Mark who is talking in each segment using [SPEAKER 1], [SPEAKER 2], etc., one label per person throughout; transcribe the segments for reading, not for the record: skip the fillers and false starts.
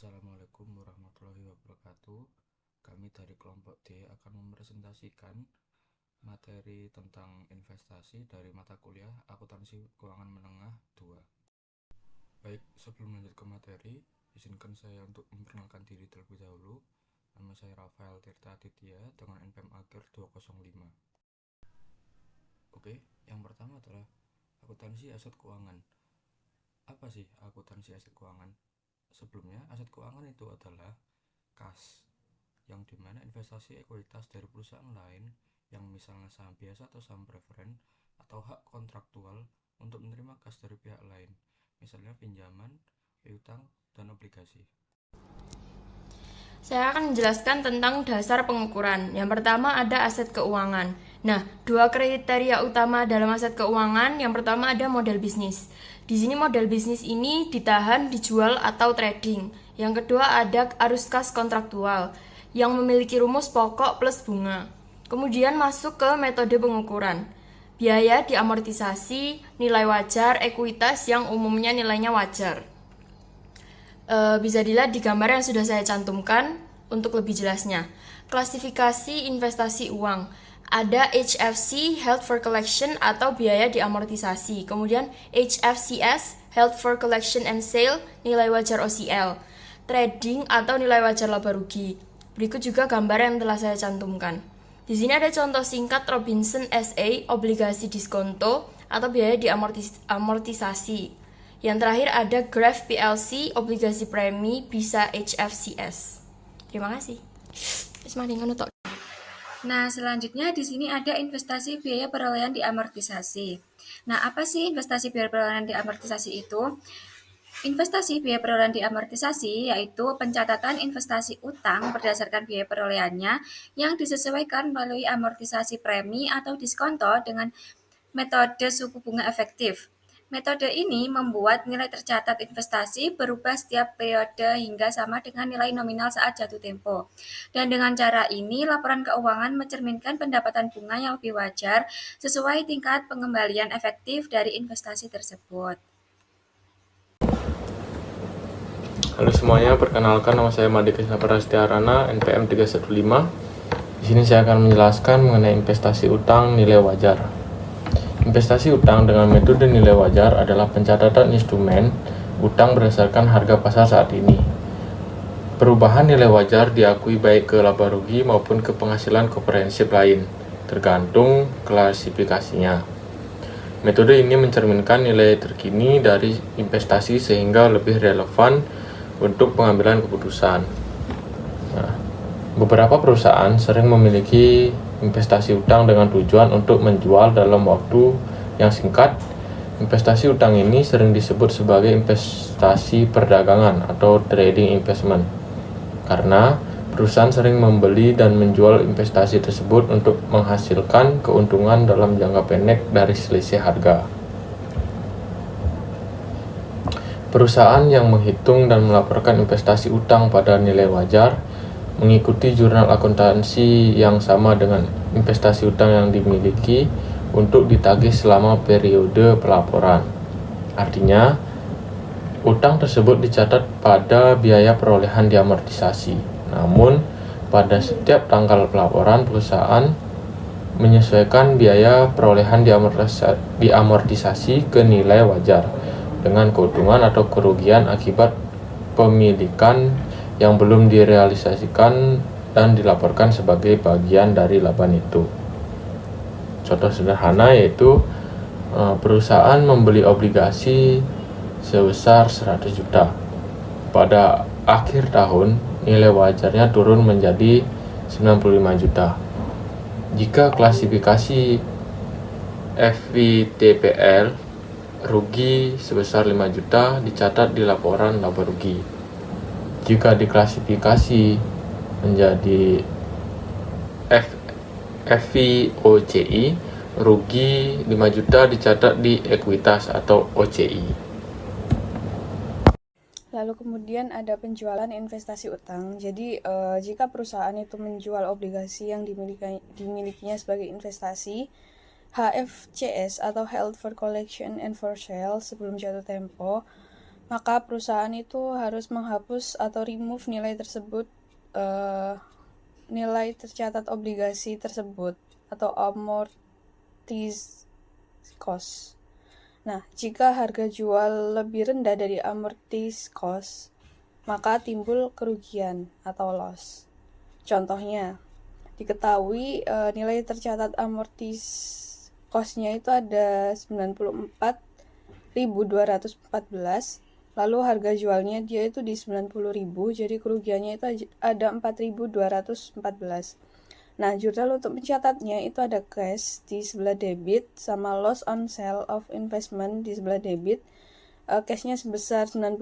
[SPEAKER 1] Assalamualaikum warahmatullahi wabarakatuh. Kami dari kelompok D akan mempresentasikan materi tentang investasi dari mata kuliah Akuntansi Keuangan Menengah 2. Baik, sebelum lanjut ke materi, izinkan saya untuk memperkenalkan diri terlebih dahulu. Nama saya Rafael Tirta Aditya dengan NPM akhir 205. Oke, yang pertama adalah akuntansi aset keuangan. Apa sih akuntansi aset keuangan? Sebelumnya, aset keuangan itu adalah kas, yang dimana investasi ekuitas dari perusahaan lain yang misalnya saham biasa atau saham preferen atau hak kontraktual untuk menerima kas dari pihak lain, misalnya pinjaman, piutang, dan obligasi.
[SPEAKER 2] Saya akan menjelaskan tentang dasar pengukuran. Yang pertama ada aset keuangan. Nah, dua kriteria utama dalam aset keuangan. Yang pertama ada modal bisnis. Di sini modal bisnis ini ditahan, dijual, atau trading. Yang kedua ada arus kas kontraktual yang memiliki rumus pokok plus bunga. Kemudian masuk ke metode pengukuran. Biaya diamortisasi, nilai wajar, ekuitas yang umumnya nilainya wajar. Bisa dilihat di gambar yang sudah saya cantumkan untuk lebih jelasnya. Klasifikasi investasi uang. Ada HFC, Held for Collection atau biaya diamortisasi. Kemudian HFCS, Held for Collection and Sale, nilai wajar OCL. Trading atau nilai wajar laba rugi. Berikut juga gambar yang telah saya cantumkan. Di sini ada contoh singkat Robinson SA, obligasi diskonto atau biaya diamortisasi. Yang terakhir ada Graph PLC, obligasi premi, bisa HFCS. Terima kasih.
[SPEAKER 3] Nah, selanjutnya di sini ada investasi biaya perolehan diamortisasi. Nah, apa sih investasi biaya perolehan diamortisasi itu? Investasi biaya perolehan diamortisasi yaitu pencatatan investasi utang berdasarkan biaya perolehannya yang disesuaikan melalui amortisasi premi atau diskonto dengan metode suku bunga efektif. Metode ini membuat nilai tercatat investasi berubah setiap periode hingga sama dengan nilai nominal saat jatuh tempo. Dan dengan cara ini, laporan keuangan mencerminkan pendapatan bunga yang lebih wajar sesuai tingkat pengembalian efektif dari investasi tersebut.
[SPEAKER 4] Halo semuanya, perkenalkan nama saya Madika Prasetya-Rana, NPM 315. Di sini saya akan menjelaskan mengenai investasi utang nilai wajar. Investasi utang dengan metode nilai wajar adalah pencatatan instrumen utang berdasarkan harga pasar saat ini. Perubahan nilai wajar diakui baik ke laba rugi maupun ke penghasilan komprehensif lain, tergantung klasifikasinya. Metode ini mencerminkan nilai terkini dari investasi sehingga lebih relevan untuk pengambilan keputusan. Nah, beberapa perusahaan sering memiliki investasi utang dengan tujuan untuk menjual dalam waktu yang singkat. Investasi utang ini sering disebut sebagai investasi perdagangan atau trading investment, karena perusahaan sering membeli dan menjual investasi tersebut untuk menghasilkan keuntungan dalam jangka pendek dari selisih harga. Perusahaan yang menghitung dan melaporkan investasi utang pada nilai wajar mengikuti jurnal akuntansi yang sama dengan investasi utang yang dimiliki untuk ditagih selama periode pelaporan. Artinya, utang tersebut dicatat pada biaya perolehan diamortisasi. Namun, pada setiap tanggal pelaporan, perusahaan menyesuaikan biaya perolehan diamortisasi ke nilai wajar dengan keuntungan atau kerugian akibat pemilikan yang belum direalisasikan dan dilaporkan sebagai bagian dari laba neto. Contoh sederhana yaitu perusahaan membeli obligasi sebesar 100 juta. Pada akhir tahun, nilai wajarnya turun menjadi 95 juta. Jika klasifikasi FVTPL, rugi sebesar 5 juta dicatat di laporan laba rugi. Jika diklasifikasi menjadi FVOCI, rugi 5 juta dicatat di ekuitas atau OCI.
[SPEAKER 5] Lalu kemudian ada penjualan investasi utang. Jadi jika perusahaan itu menjual obligasi yang dimilikinya sebagai investasi, HFCS atau Held for Collection and for Sale sebelum jatuh tempo, maka perusahaan itu harus menghapus atau remove nilai tersebut, nilai tercatat obligasi tersebut atau amortized cost. Nah, jika harga jual lebih rendah dari amortized cost, maka timbul kerugian atau loss. Contohnya, diketahui nilai tercatat amortized cost-nya itu ada 94.214, lalu harga jualnya dia itu di 90.000, jadi kerugiannya itu ada 4.214. Nah, jurnal untuk mencatatnya itu ada cash di sebelah debit sama loss on sale of investment di sebelah debit. Cashnya sebesar 90.000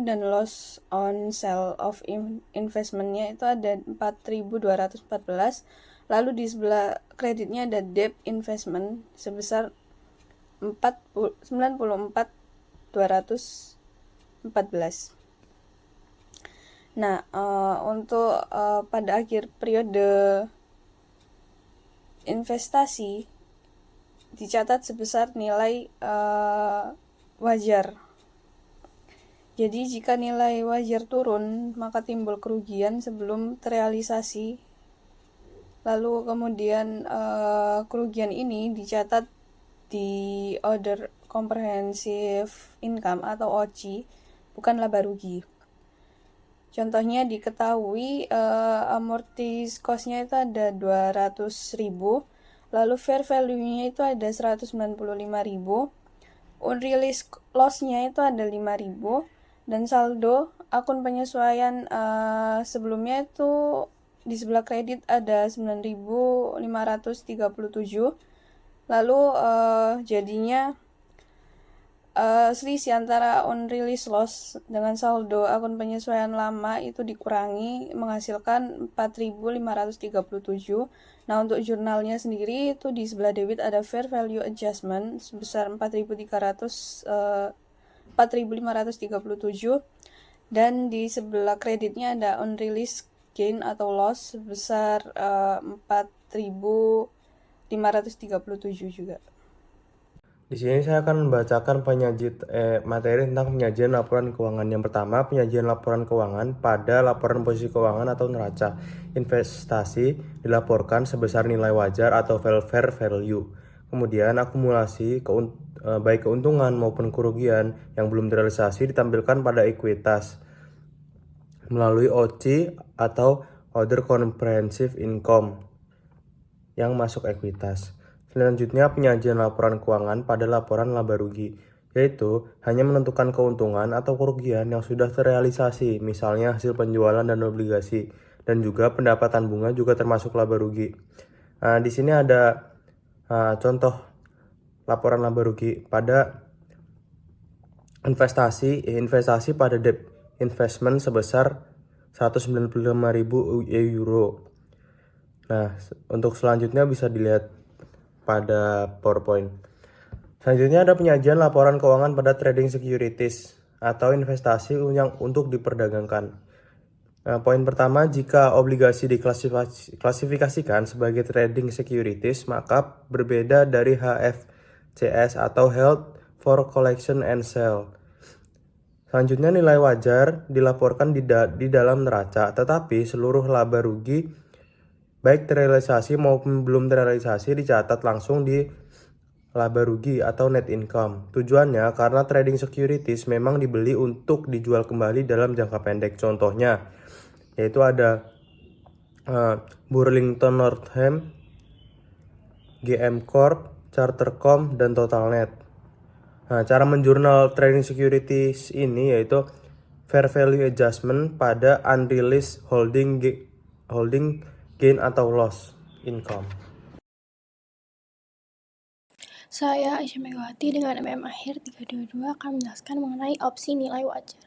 [SPEAKER 5] dan loss on sale of investmentnya itu ada 4.214. Lalu di sebelah kreditnya ada debt investment sebesar 94.214. Nah, untuk pada akhir periode investasi dicatat sebesar nilai wajar. Jadi jika nilai wajar turun, maka timbul kerugian sebelum terrealisasi. Lalu kemudian kerugian ini dicatat di Other Comprehensive Income atau OCI, bukan laba rugi. Contohnya diketahui amortis cost-nya itu ada 200.000, lalu fair value-nya itu ada 195.000, unrealized loss-nya itu ada 5.000, dan saldo akun penyesuaian sebelumnya itu di sebelah kredit ada 9.537, lalu jadinya selisih antara unrealized loss dengan saldo akun penyesuaian lama itu dikurangi menghasilkan 4.537. Nah, untuk jurnalnya sendiri itu di sebelah debit ada fair value adjustment sebesar 4.537 dan di sebelah kreditnya ada unrealized gain atau loss sebesar 4.537 juga.
[SPEAKER 4] Di sini saya akan membacakan materi tentang penyajian laporan keuangan. Yang pertama, penyajian laporan keuangan pada laporan posisi keuangan atau neraca investasi dilaporkan sebesar nilai wajar atau fair value. Kemudian akumulasi baik keuntungan maupun kerugian yang belum terrealisasi ditampilkan pada ekuitas melalui OCI atau Other Comprehensive Income yang masuk ekuitas. Selanjutnya, penyajian laporan keuangan pada laporan laba rugi, yaitu hanya menentukan keuntungan atau kerugian yang sudah terrealisasi, misalnya hasil penjualan dan obligasi, dan juga pendapatan bunga juga termasuk laba rugi. Di sini ada contoh laporan laba rugi pada investasi pada debt investment sebesar 195.000 euro. Nah, untuk selanjutnya bisa dilihat pada PowerPoint. Selanjutnya ada penyajian laporan keuangan pada trading securities atau investasi yang untuk diperdagangkan. Poin pertama, jika obligasi diklasifikasikan sebagai trading securities, maka berbeda dari HFCS atau Held for Collection and Sale. Selanjutnya, nilai wajar dilaporkan di dalam neraca, tetapi seluruh laba rugi baik terrealisasi maupun belum terrealisasi dicatat langsung di laba rugi atau net income. Tujuannya karena trading securities memang dibeli untuk dijual kembali dalam jangka pendek. Contohnya yaitu ada Burlington Northam, GM Corp, Chartercom, dan Totalnet. Nah, cara menjurnal trading securities ini yaitu fair value adjustment pada unrealized holding gain atau loss income.
[SPEAKER 6] Saya Aisyah Megawati dengan MM akhir 322 akan menjelaskan mengenai opsi nilai wajar.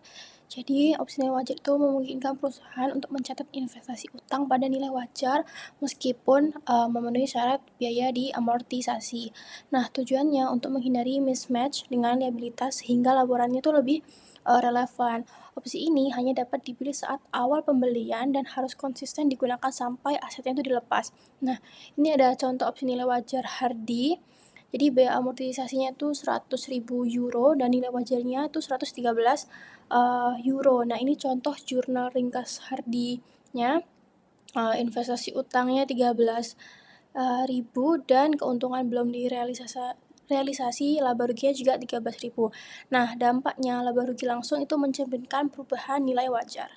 [SPEAKER 6] Jadi, opsi nilai wajar itu memungkinkan perusahaan untuk mencatat investasi utang pada nilai wajar meskipun memenuhi syarat biaya diamortisasi. Nah, tujuannya untuk menghindari mismatch dengan liabilitas sehingga laporannya itu lebih relevan. Opsi ini hanya dapat dipilih saat awal pembelian dan harus konsisten digunakan sampai asetnya itu dilepas. Nah, ini ada contoh opsi nilai wajar Hardy. Jadi biaya amortisasinya itu 100.000 euro dan nilai wajarnya itu 113 euro. Nah, ini contoh jurnal ringkas Hardy-nya. Investasi utangnya 13.000 dan keuntungan belum realisasi laba ruginya juga 13.000. Nah, dampaknya laba rugi langsung itu mencerminkan perubahan nilai wajar.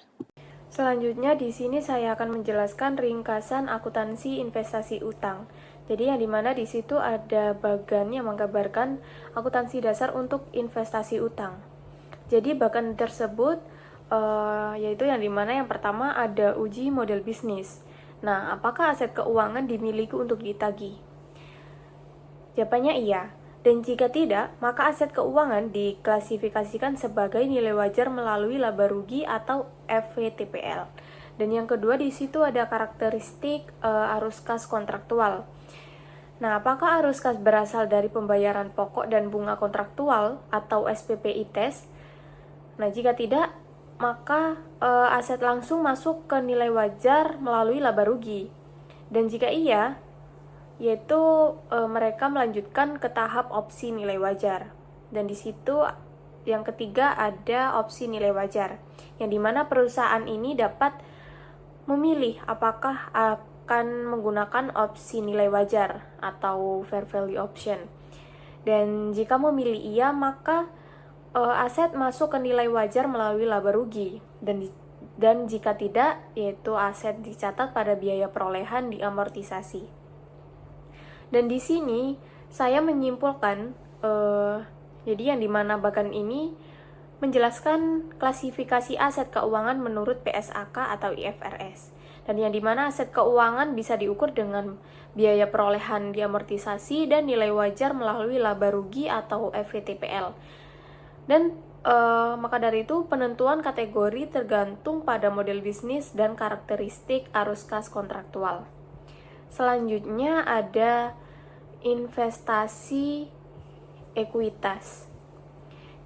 [SPEAKER 2] Selanjutnya di sini saya akan menjelaskan ringkasan akuntansi investasi utang. Jadi yang dimana di situ ada bagan yang menggambarkan akuntansi dasar untuk investasi utang. Jadi bagan tersebut yaitu yang dimana yang pertama ada uji model bisnis. Nah, apakah aset keuangan dimiliki untuk ditagih? Jawabannya iya. Dan jika tidak, maka aset keuangan diklasifikasikan sebagai nilai wajar melalui laba rugi atau FVTPL. Dan yang kedua di situ ada karakteristik arus kas kontraktual. Nah, apakah arus kas berasal dari pembayaran pokok dan bunga kontraktual atau SPPITES? Nah, jika tidak, maka aset langsung masuk ke nilai wajar melalui laba rugi. Dan jika iya, yaitu mereka melanjutkan ke tahap opsi nilai wajar. Dan di situ yang ketiga ada opsi nilai wajar, yang dimana perusahaan ini dapat memilih apakah akan menggunakan opsi nilai wajar atau fair value option. Dan jika memilih iya, maka aset masuk ke nilai wajar melalui laba rugi. Dan jika tidak, yaitu aset dicatat pada biaya perolehan diamortisasi. Dan di sini saya menyimpulkan, jadi yang dimana bagan ini menjelaskan klasifikasi aset keuangan menurut PSAK atau IFRS. Dan yang dimana aset keuangan bisa diukur dengan biaya perolehan diamortisasi dan nilai wajar melalui laba rugi atau FVTPL. Dan maka dari itu penentuan kategori tergantung pada model bisnis dan karakteristik arus kas kontraktual. Selanjutnya ada investasi ekuitas.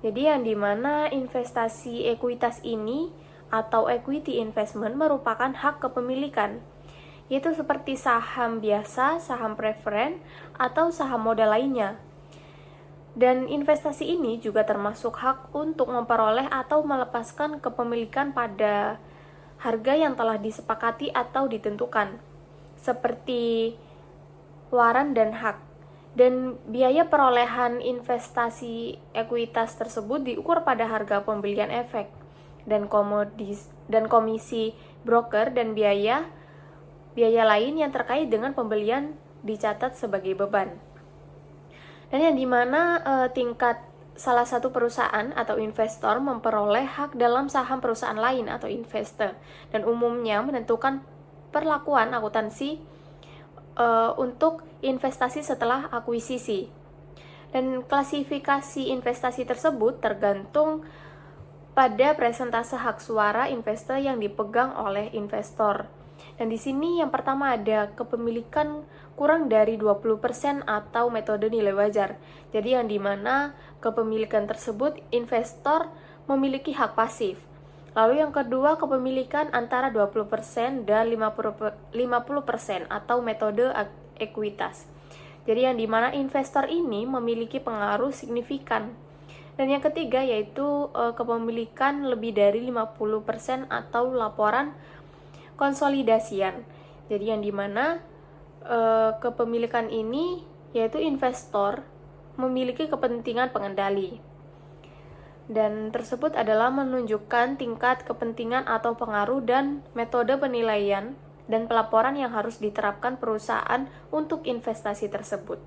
[SPEAKER 2] Jadi yang dimana investasi ekuitas ini atau equity investment merupakan hak kepemilikan, yaitu seperti saham biasa, saham preferen, atau saham modal lainnya. Dan investasi ini juga termasuk hak untuk memperoleh atau melepaskan kepemilikan pada harga yang telah disepakati atau ditentukan, seperti waran dan hak. Dan biaya perolehan investasi ekuitas tersebut diukur pada harga pembelian efek dan komisi broker dan biaya lain yang terkait dengan pembelian dicatat sebagai beban. Dan yang dimana tingkat salah satu perusahaan atau investor memperoleh hak dalam saham perusahaan lain atau investor, dan umumnya menentukan perlakuan akuntansi untuk investasi setelah akuisisi. Dan klasifikasi investasi tersebut tergantung pada persentase hak suara investor yang dipegang oleh investor. Dan di sini yang pertama ada kepemilikan kurang dari 20% atau metode nilai wajar. Jadi yang dimana kepemilikan tersebut investor memiliki hak pasif. Lalu yang kedua, kepemilikan antara 20% dan 50% atau metode ekuitas. Jadi yang dimana investor ini memiliki pengaruh signifikan. Dan yang ketiga yaitu kepemilikan lebih dari 50% atau laporan konsolidasian. Jadi yang dimana kepemilikan ini yaitu investor memiliki kepentingan pengendali. Dan tersebut adalah menunjukkan tingkat kepentingan atau pengaruh dan metode penilaian dan pelaporan yang harus diterapkan perusahaan untuk investasi tersebut.